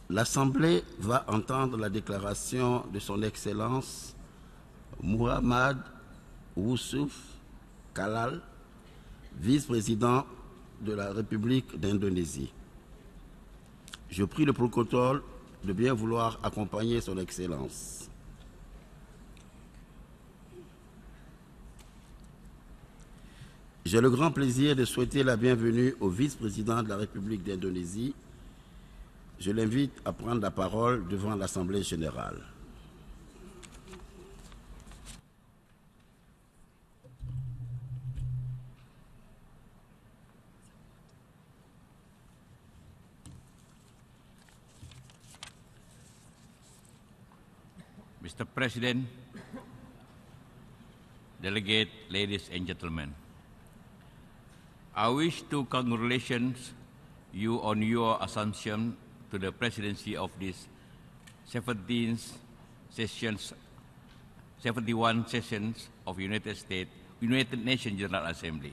L'Assemblée va entendre la déclaration de son Excellence Muhammad Jusuf Kalla, vice-président de la République d'Indonésie. Je prie le protocole de bien vouloir accompagner son Excellence. J'ai le grand plaisir de souhaiter la bienvenue au vice-président de la République d'Indonésie. Je l'invite à prendre la parole devant l'Assemblée générale. Mr. President, delegate, ladies and gentlemen, I wish to congratulate you on your assumption to the presidency of this 71 sessions of United Nations General Assembly.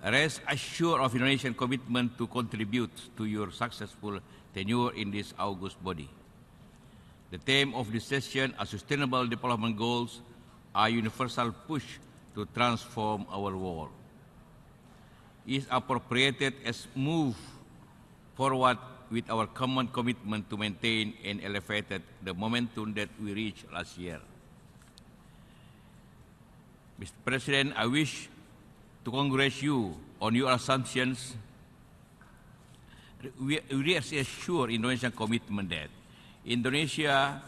Rest assured of Indonesian commitment to contribute to your successful tenure in this august body. The theme of this session, Sustainable Development Goals, a universal push to transform our world, is appropriated as move forward with our common commitment to maintain and elevate the momentum that we reached last year. Mr. President, I wish to congratulate you on your assumptions. We reassure Indonesian commitment that Indonesia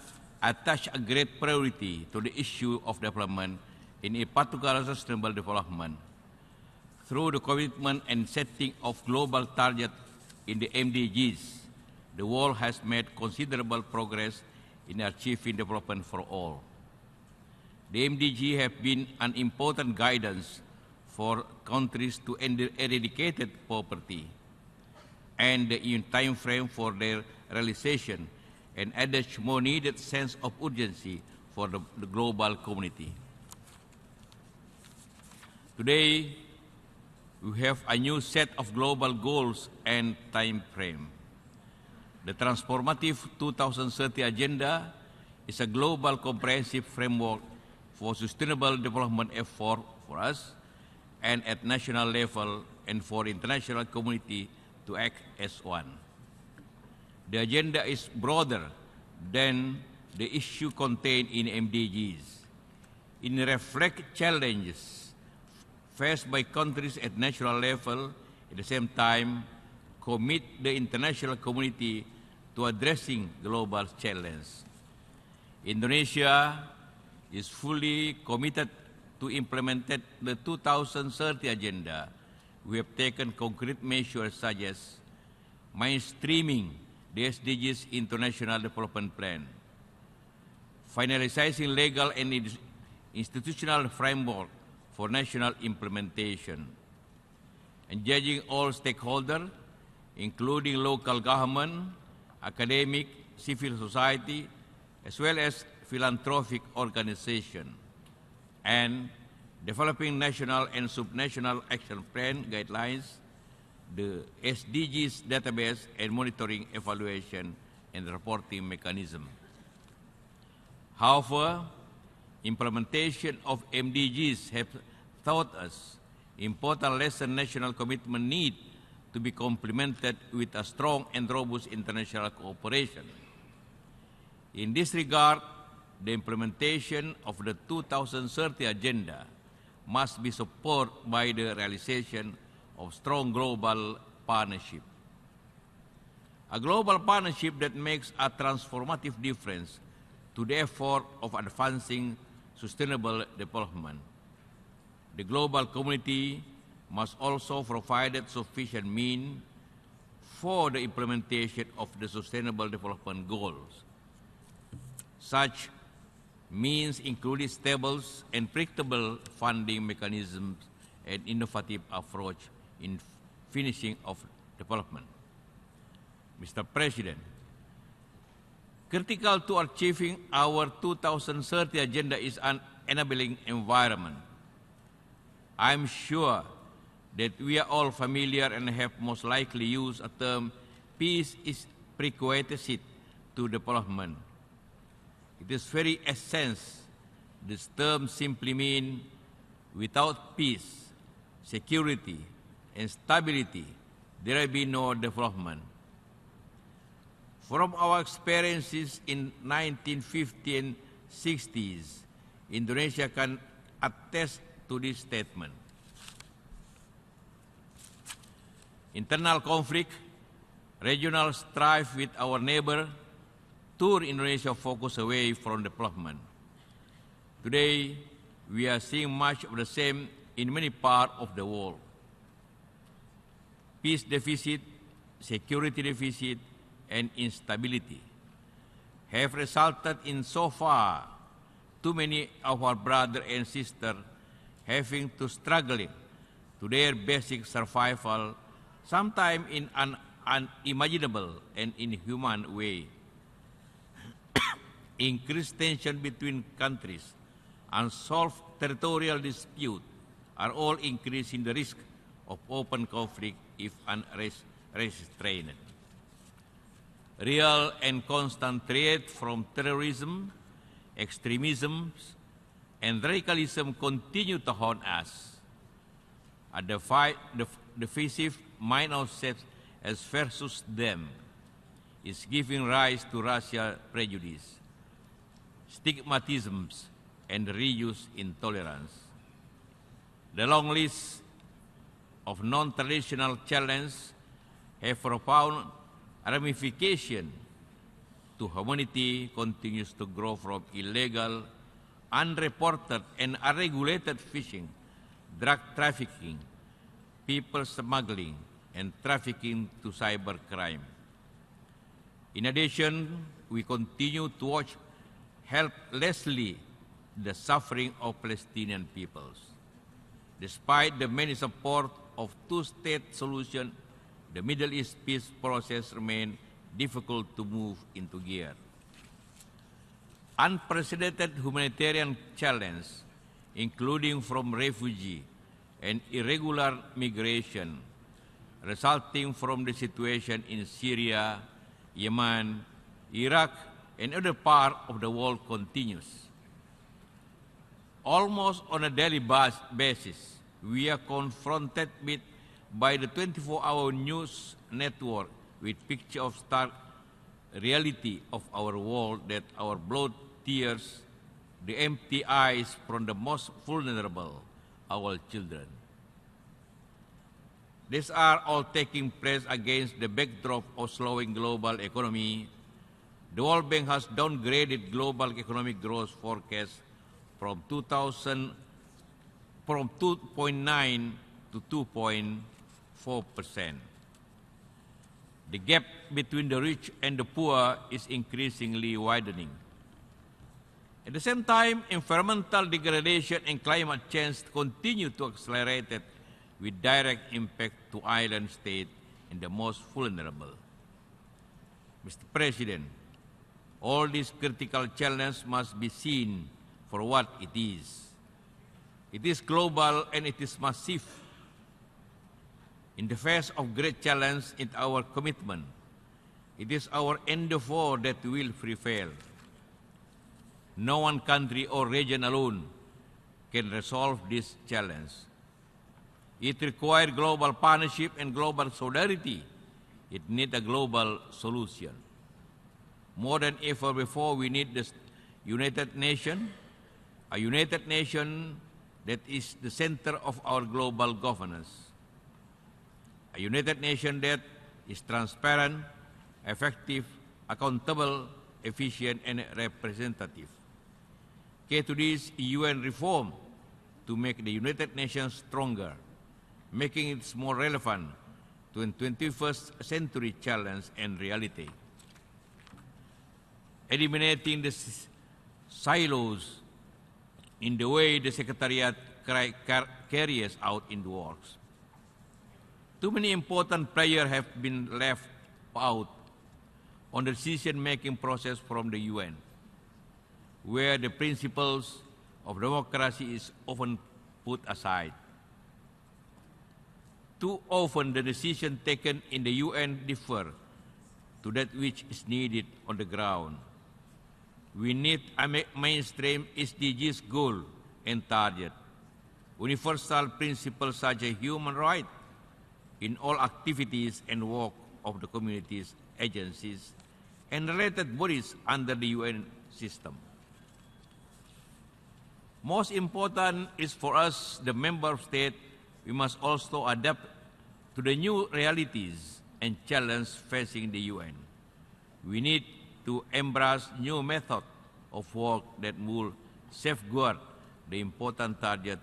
attach a great priority to the issue of development, in particular sustainable development. Through the commitment and setting of global targets in the MDGs, the world has made considerable progress in achieving development for all. The MDGs have been an important guidance for countries to eradicate poverty, and the time frame for their realization and added more needed sense of urgency for the global community. Today, we have a new set of global goals and time frame. The transformative 2030 Agenda is a global comprehensive framework for sustainable development effort for us and at national level and for international community to act as one. The agenda is broader than the issue contained in MDGs. It reflects challenges faced by countries at national level, at the same time commit the international community to addressing global challenges. Indonesia is fully committed to implement the 2030 Agenda. We have taken concrete measures such as mainstreaming the SDGs International Development Plan, finalizing legal and institutional framework for national implementation, engaging all stakeholders, including local government, academic, civil society, as well as philanthropic organizations, and developing national and subnational action plan guidelines, the SDGs database, and monitoring, evaluation, and reporting mechanism. However, implementation of MDGs have taught us important lessons. National commitment need to be complemented with a strong and robust international cooperation. In this regard, the implementation of the 2030 Agenda must be supported by the realization of strong global partnership. A global partnership that makes a transformative difference to the effort of advancing sustainable development. The global community must also provide sufficient means for the implementation of the Sustainable Development Goals. Such means include stable and predictable funding mechanisms and innovative approach in finishing of development. Mr. President, critical to achieving our 2030 Agenda is an enabling environment. I am sure that we are all familiar and have most likely used a term, peace is prerequisite to development. It is very essence. This term simply means without peace, security, and stability, there will be no development. From our experiences in 1950s and 60s, Indonesia can attest to this statement. Internal conflict, regional strife with our neighbor, turned Indonesia focus away from development. Today, we are seeing much of the same in many parts of the world. Peace deficit, security deficit, and instability have resulted in so far too many of our brothers and sisters having to struggling to their basic survival, sometimes in an unimaginable and inhuman way. Increased tension between countries, unsolved territorial disputes are all increasing the risk of open conflict if unrestrained. Real and constant threat from terrorism, extremism, and radicalism continue to haunt us. A divisive mind of self as versus them is giving rise to racial prejudice, stigmatisms, and religious intolerance. The long list of non-traditional challenges have profound ramification to humanity continues to grow from illegal, unreported, and unregulated fishing, drug trafficking, people smuggling, and trafficking to cybercrime. In addition, we continue to watch helplessly the suffering of Palestinian peoples. Despite the many support of two-state solution, the Middle East peace process remains difficult to move into gear. Unprecedented humanitarian challenge, including from refugee and irregular migration, resulting from the situation in Syria, Yemen, Iraq, and other parts of the world continues. Almost on a daily basis, we are confronted by the 24-hour news network with pictures of stark reality of our world that our blood tears, the empty eyes from the most vulnerable, our children. These are all taking place against the backdrop of slowing global economy. The World Bank has downgraded global economic growth forecast from 2.9 to 2.4%. The gap between the rich and the poor is increasingly widening. At the same time, environmental degradation and climate change continue to accelerate with direct impact to island states and the most vulnerable. Mr. President, all these critical challenges must be seen for what it is. It is global and it is massive. In the face of great challenge, it is our commitment. It is our endeavor that will prevail. No one country or region alone can resolve this challenge. It requires global partnership and global solidarity. It needs a global solution. More than ever before, we need the United Nations, a United Nation that is the center of our global governance. A United Nations that is transparent, effective, accountable, efficient, and representative. Key to this UN reform to make the United Nations stronger, making it more relevant to the 21st century challenge and reality. Eliminating the silos in the way the Secretariat carries out in the works. Too many important players have been left out on the decision-making process from the UN, where the principles of democracy is often put aside. Too often the decisions taken in the UN differ to that which is needed on the ground. We need a mainstream SDGs goal and target, universal principles such as human rights in all activities and work of the communities, agencies, and related bodies under the UN system. Most important is for us, the member state, we must also adapt to the new realities and challenges facing the UN. We need to embrace new methods of work that will safeguard the important targets,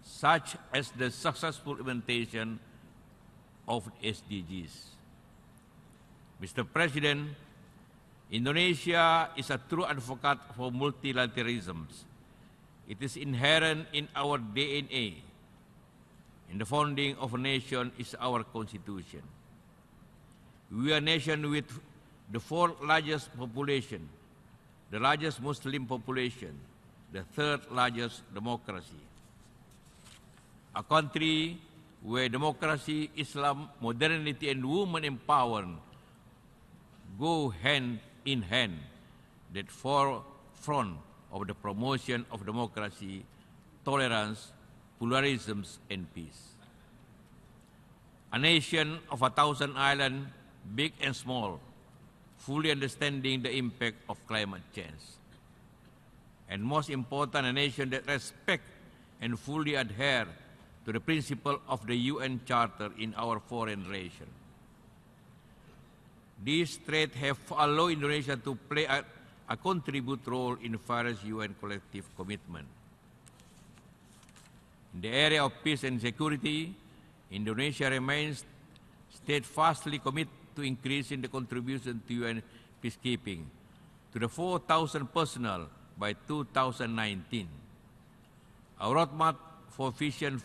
such as the successful implementation of SDGs. Mr. President, Indonesia is a true advocate for multilateralism. It is inherent in our DNA. In the founding of a nation is our constitution. We are a nation with the fourth largest population, the largest Muslim population, the third largest democracy. A country where democracy, Islam, modernity, and women empowerment go hand in hand, that forefront of the promotion of democracy, tolerance, pluralism, and peace. A nation of 1,000 islands, big and small, fully understanding the impact of climate change. And most important, a nation that respects and fully adheres to the principle of the UN Charter in our foreign relations. These traits have allowed Indonesia to play a contribute role in various UN collective commitments. In the area of peace and security, Indonesia remains steadfastly committed to increasing the contribution to UN peacekeeping to the 4,000 personnel by 2019. Our roadmap for Vision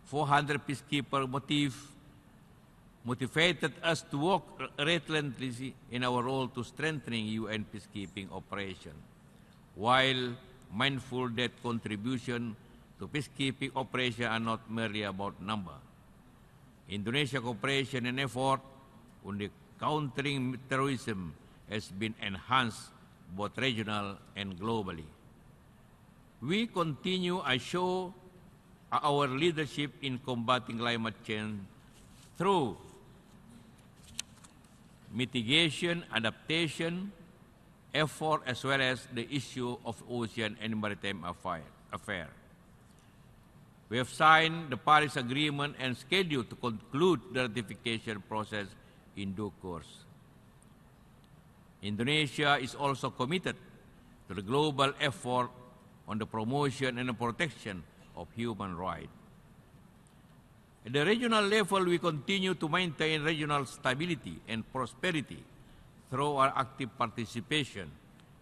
400 peacekeeper motivated us to work relentlessly in our role to strengthening UN peacekeeping operation, while mindful that contribution to peacekeeping operation are not merely about number. Indonesia cooperation and effort on the countering terrorism has been enhanced both regional and globally. We continue to show our leadership in combating climate change through mitigation, adaptation, effort, as well as the issue of ocean and maritime affairs. We have signed the Paris Agreement and scheduled to conclude the ratification process in due course. Indonesia is also committed to the global effort on the promotion and the protection of human rights. At the regional level, we continue to maintain regional stability and prosperity through our active participation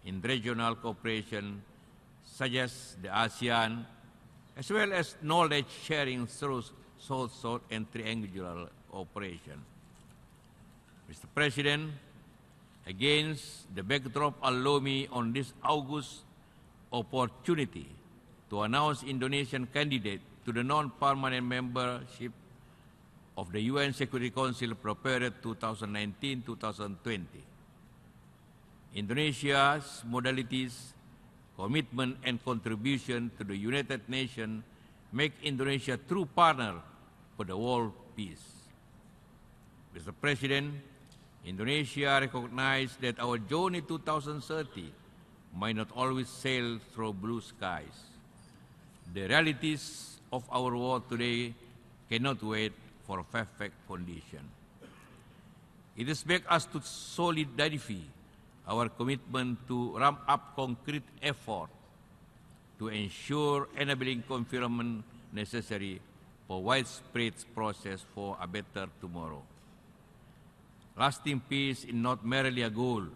in regional cooperation such as the ASEAN, as well as knowledge sharing through South-South and triangular operation. Mr. President, against the backdrop, allow me on this august opportunity to announce Indonesian candidate to the non-permanent membership of the UN Security Council for period 2019-2020. Indonesia's modalities, commitment, and contribution to the United Nations make Indonesia a true partner for the world peace. Mr. President, Indonesia recognizes that our journey 2030 might not always sail through blue skies. The realities of our world today cannot wait for a perfect condition. It expects us to solidify our commitment to ramp up concrete effort to ensure enabling environment necessary for widespread process for a better tomorrow. Lasting peace is not merely a goal,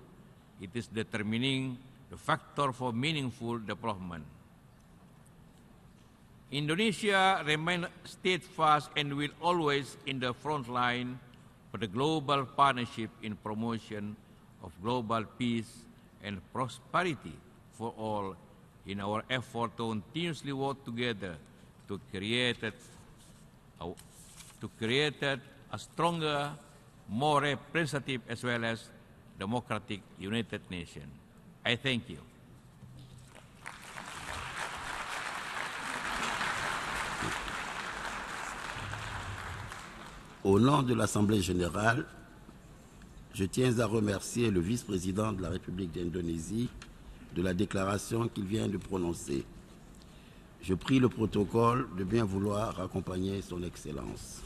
it is determining the factor for meaningful development. Indonesia remains steadfast and will always in the front line for the global partnership in promotion of global peace and prosperity for all in our effort to continuously work together to create a stronger, more representative as well as democratic United Nations. I thank you. Au nom de l'Assemblée générale, je tiens à remercier le vice-président de la République d'Indonésie de la déclaration qu'il vient de prononcer. Je prie le protocole de bien vouloir accompagner son Excellence.